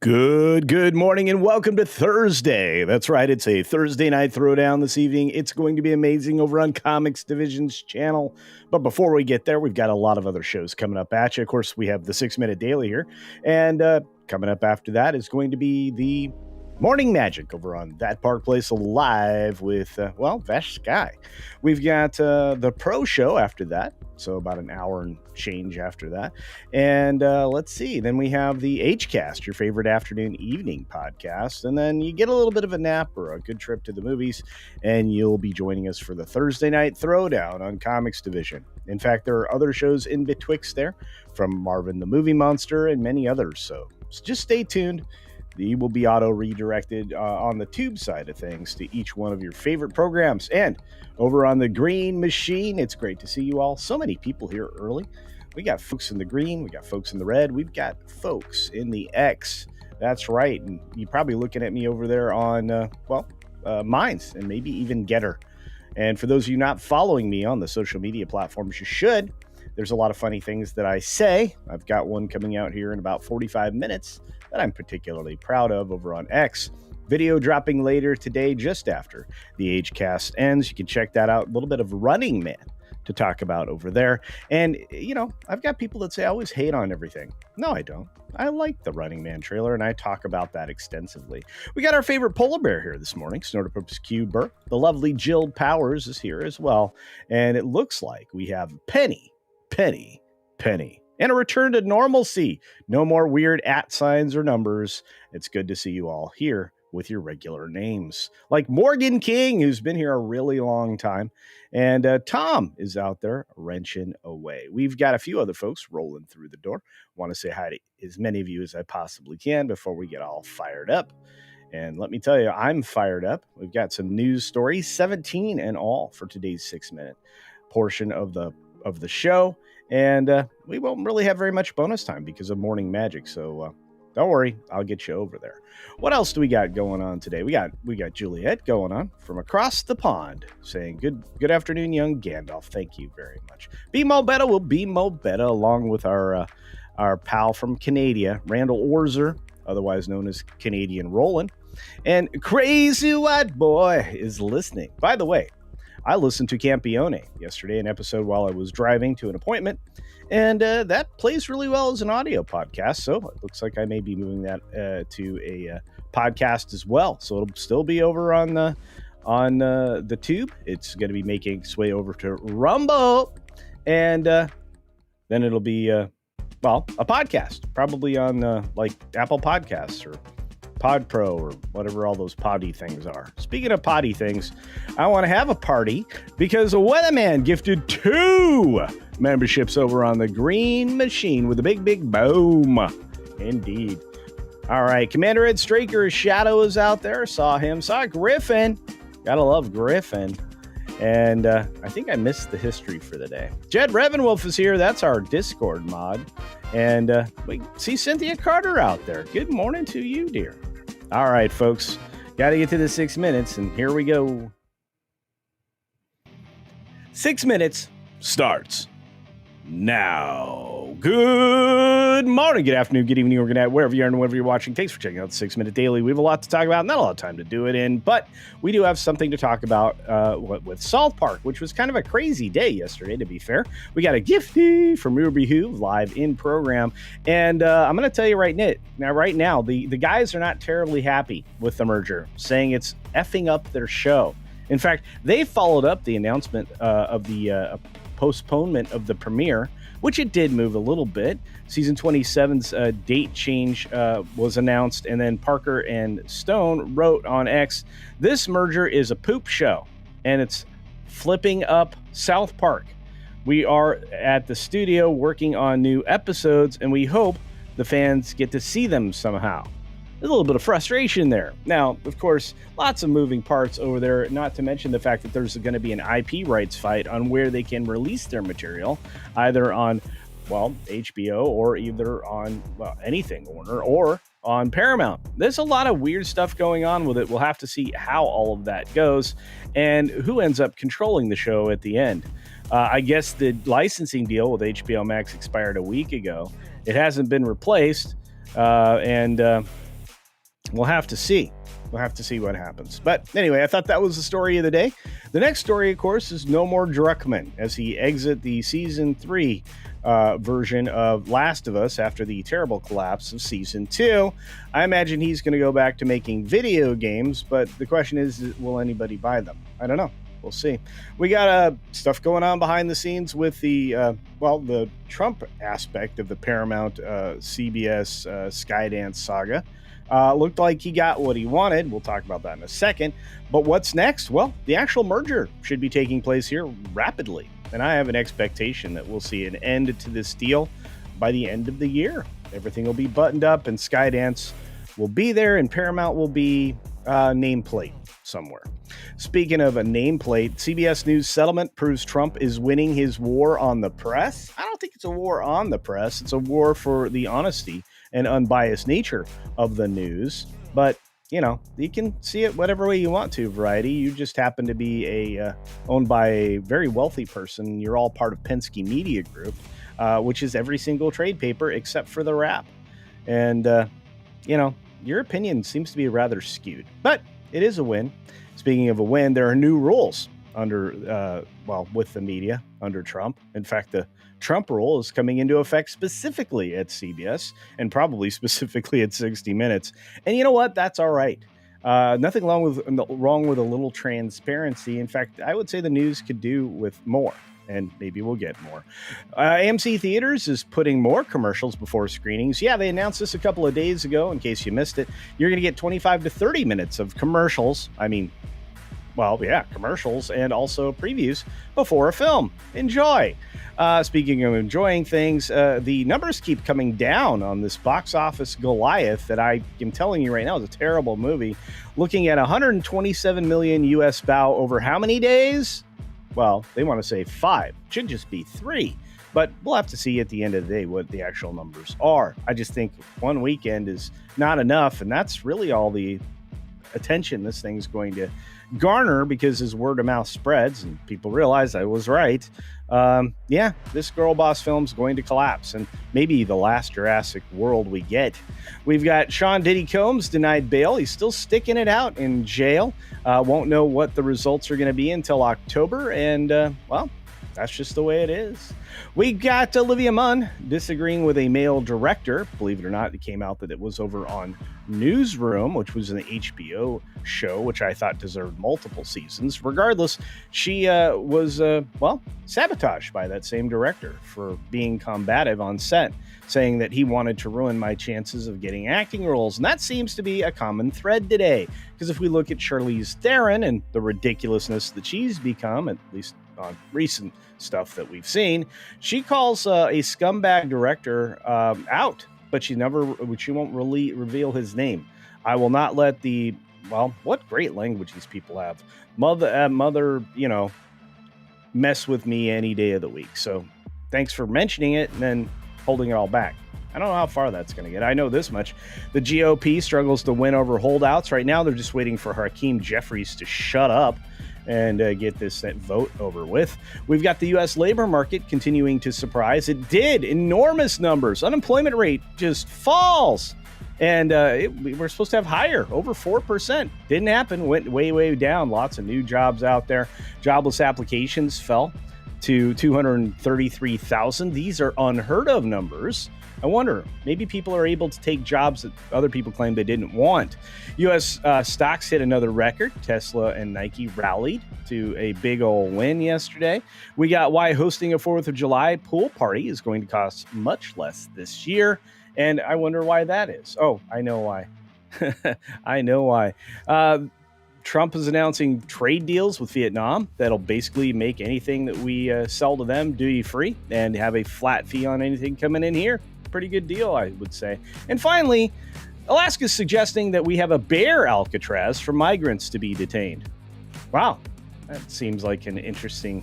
Good morning and welcome to Thursday. That's right, it's a Thursday night throwdown this evening. It's going to be amazing over on Comics Division's channel. But before we get there, we've got a lot of other shows coming up at you. Of course, we have the 6-Minute Daily here. And coming up after that is going to be the Morning Magic over on That Park Place Live with, Vesh Sky. We've got the Pro Show after that. So about an hour and change after that. And let's see. Then we have the HCast, your favorite afternoon evening podcast. And then you get a little bit of a nap or a good trip to the movies. And you'll be joining us for the Thursday night throwdown on Comics Division. In fact, there are other shows in betwixt there from Marvin the Movie Monster and many others. So just stay tuned. You will be auto redirected on the tube side of things to each one of your favorite programs. And over on the Green Machine, it's great to see you all. So many people here early. We got folks in the green. We got folks in the red. We've got folks in the X. That's right. And you're probably looking at me over there on, Minds and maybe even Getter. And for those of you not following me on the social media platforms, you should. There's a lot of funny things that I say. I've got one coming out here in about 45 minutes that I'm particularly proud of over on X. Video dropping later today, just after the HCast ends. You can check that out. A little bit of Running Man to talk about over there. And, I've got people that say I always hate on everything. No, I don't. I like the Running Man trailer, and I talk about that extensively. We got our favorite polar bear here this morning, Snortopus Q Burr. The lovely Jill Powers is here as well. And it looks like we have Penny, and a return to normalcy. No more weird @ signs or numbers. It's good to see you all here with your regular names. Like Morgan King, who's been here a really long time. And Tom is out there wrenching away. We've got a few other folks rolling through the door. Want to say hi to as many of you as I possibly can before we get all fired up. And let me tell you, I'm fired up. We've got some news stories, 17 in all for today's 6-minute portion of the show. And we won't really have very much bonus time because of Morning Magic. So don't worry, I'll get you over there. What else do we got going on today? We got Juliet going on from across the pond saying, good afternoon, young Gandalf. Thank you very much. Be Mo Betta will be Mo Betta, along with our pal from Canada, Randall Orzer, otherwise known as Canadian Rollin'. And Crazy White Boy is listening. By the way, I listened to Campione yesterday, an episode while I was driving to an appointment, and that plays really well as an audio podcast, so it looks like I may be moving that to a podcast as well. So it'll still be over on the tube. It's going to be making its way over to Rumble, and then it'll be, a podcast, probably on like Apple Podcasts or Pod Pro or whatever all those poddy things are. Speaking of poddy things, I want to have a party because a Weatherman gifted 2 memberships over on the Green Machine with a big boom. Indeed. All right, Commander Ed Straker's Shadow is out there. Saw Griffin. Gotta love Griffin. And I think I missed the history for the day. Jed Revenwolf is here. That's our Discord mod. And we see Cynthia Carter out there. Good morning to you, dear. All right, folks. Got to get to the 6 minutes, and here we go. 6 minutes starts now. Good morning, good afternoon, good evening, or good night, wherever you are and wherever you're watching. Thanks for checking out the 6-Minute Daily. We have a lot to talk about, not a lot of time to do it in, but we do have something to talk about with South Park, which was kind of a crazy day yesterday, to be fair. We got a gifty from Ruby Who live in program, and I'm going to tell you right now, the guys are not terribly happy with the merger, saying it's effing up their show. In fact, they followed up the announcement of the postponement of the premiere, which it did move a little bit. Season 27's date change was announced, and then Parker and Stone wrote on X, "This merger is a poop show, and it's flipping up South Park. We are at the studio working on new episodes, and we hope the fans get to see them somehow." There's a little bit of frustration there. Now, of course, lots of moving parts over there, not to mention the fact that there's going to be an IP rights fight on where they can release their material, either on, HBO or either on, anything, Warner, or on Paramount. There's a lot of weird stuff going on with it. We'll have to see how all of that goes and who ends up controlling the show at the end. I guess the licensing deal with HBO Max expired a week ago. It hasn't been replaced, and we'll have to see. We'll have to see what happens. But anyway, I thought that was the story of the day. The next story, of course, is no more Druckmann as he exit the season 3 version of Last of Us after the terrible collapse of season 2. I imagine he's going to go back to making video games, but the question is, will anybody buy them? I don't know. We'll see. We got stuff going on behind the scenes with the Trump aspect of the Paramount CBS Skydance saga. Looked like he got what he wanted. We'll talk about that in a second. But what's next? Well, the actual merger should be taking place here rapidly. And I have an expectation that we'll see an end to this deal by the end of the year. Everything will be buttoned up and Skydance will be there and Paramount will be nameplate somewhere. Speaking of a nameplate, CBS News settlement proves Trump is winning his war on the press. I don't think it's a war on the press. It's a war for the honesty and unbiased nature of the news. But, you know, you can see it whatever way you want to, Variety. You just happen to be owned by a very wealthy person. You're all part of Penske Media Group, which is every single trade paper except for the Wrap. And, your opinion seems to be rather skewed. But it is a win. Speaking of a win, there are new rules with the media under Trump. In fact, the Trump rule is coming into effect specifically at CBS and probably specifically at 60 Minutes. And you know what? That's all right. Nothing wrong with a little transparency. In fact, I would say the news could do with more. And maybe we'll get more. AMC Theaters is putting more commercials before screenings. Yeah, they announced this a couple of days ago. In case you missed it, you're going to get 25 to 30 minutes of commercials. Commercials and also previews before a film. Enjoy. Speaking of enjoying things, the numbers keep coming down on this box office Goliath that I am telling you right now is a terrible movie. Looking at 127 million US bow over how many days? Well, they want to say 5. It should just be 3. But we'll have to see at the end of the day what the actual numbers are. I just think one weekend is not enough, and that's really all the attention this thing's going to garner because as word of mouth spreads and people realize I was right. This Girl Boss film's going to collapse and maybe the last Jurassic World we get. We've got Sean Diddy Combs denied bail. He's still sticking it out in jail. Won't know what the results are going to be until October. And, that's just the way it is. We got Olivia Munn disagreeing with a male director. Believe it or not, it came out that it was over on Newsroom, which was an HBO show, which I thought deserved multiple seasons. Regardless, she was sabotaged by that same director for being combative on set, saying that he wanted to ruin my chances of getting acting roles. And that seems to be a common thread today. Because if we look at Charlize Theron and the ridiculousn't that she's become, at least on recent stuff that we've seen, she calls a scumbag director out, but she won't really reveal his name. I will not let what great language these people have. Mother, mess with me any day of the week. So thanks for mentioning it and then holding it all back. I don't know how far that's going to get. I know this much. The GOP struggles to win over holdouts. Right now, they're just waiting for Hakeem Jeffries to shut up and get this vote over with. We've got the U.S. labor market continuing to surprise. It did enormous numbers. Unemployment rate just falls. And we're supposed to have higher, over 4%. Didn't happen, went way, way down. Lots of new jobs out there. Jobless applications fell to 233,000. These are unheard of numbers. I wonder, maybe people are able to take jobs that other people claim they didn't want. U.S. stocks hit another record. Tesla and Nike rallied to a big old win yesterday. We got why hosting a 4th of July pool party is going to cost much less this year. And I wonder why that is. Oh, I know why. I know why. Trump is announcing trade deals with Vietnam that'll basically make anything that we sell to them duty-free and have a flat fee on anything coming in here. Pretty good deal, I would say. And finally, Alaska's suggesting that we have a bear Alcatraz for migrants to be detained. Wow, that seems like an interesting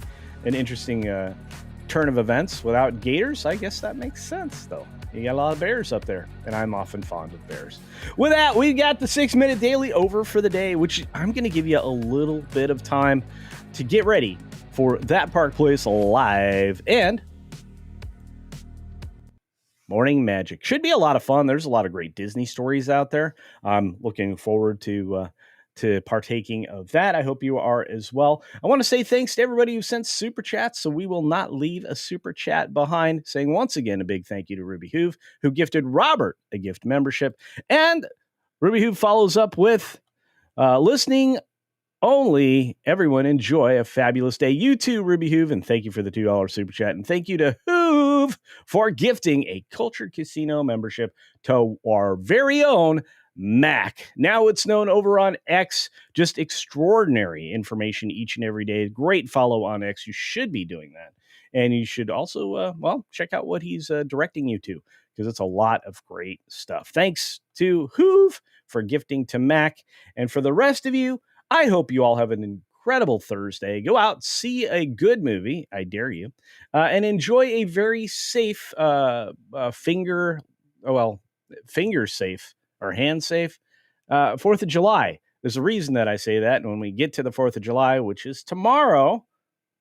turn of events. Without gators, I guess that makes sense, though. You got a lot of bears up there, and I'm often fond of bears. With that, we got the 6-minute daily over for the day, which I'm going to give you a little bit of time to get ready for That Park Place Live. And Morning Magic. Should be a lot of fun. There's a lot of great Disney stories out there. I'm looking forward to partaking of that. I hope you are as well. I want to say thanks to everybody who sent super chats, so we will not leave a super chat behind. Saying once again a big thank you to Ruby Hoove, who gifted Robert a gift membership. And Ruby Hoove follows up with listening only. Everyone enjoy a fabulous day. You too, Ruby Hoove, and thank you for the $2 super chat. And thank you to Hoove for gifting a Culture Casino membership to our very own Mac. Now it's known over on X. Just extraordinary information each and every day. Great follow on X. You should be doing that. And you should also, check out what he's directing you to, because it's a lot of great stuff. Thanks to Hoove for gifting to Mac. And for the rest of you, I hope you all have an incredible Thursday. Go out, see a good movie, I dare you, and enjoy a very safe finger safe or hand safe 4th of July. There's a reason that I say that. And when we get to the 4th of July, which is tomorrow,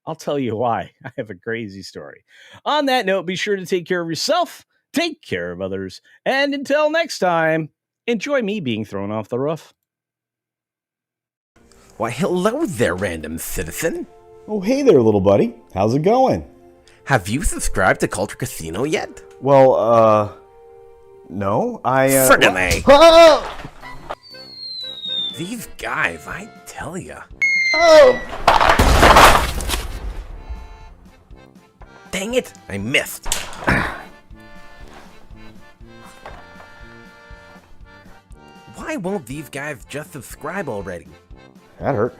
I'll tell you why. I have a crazy story. On that note, be sure to take care of yourself, take care of others, and until next time, enjoy me being thrown off the roof. Why, hello there, random citizen. Oh, hey there, little buddy. How's it going? Have you subscribed to Culture Casino yet? Well, no, Friggin' Oh! These guys, I tell ya. Oh! Dang it, I missed. Why won't these guys just subscribe already? That hurt.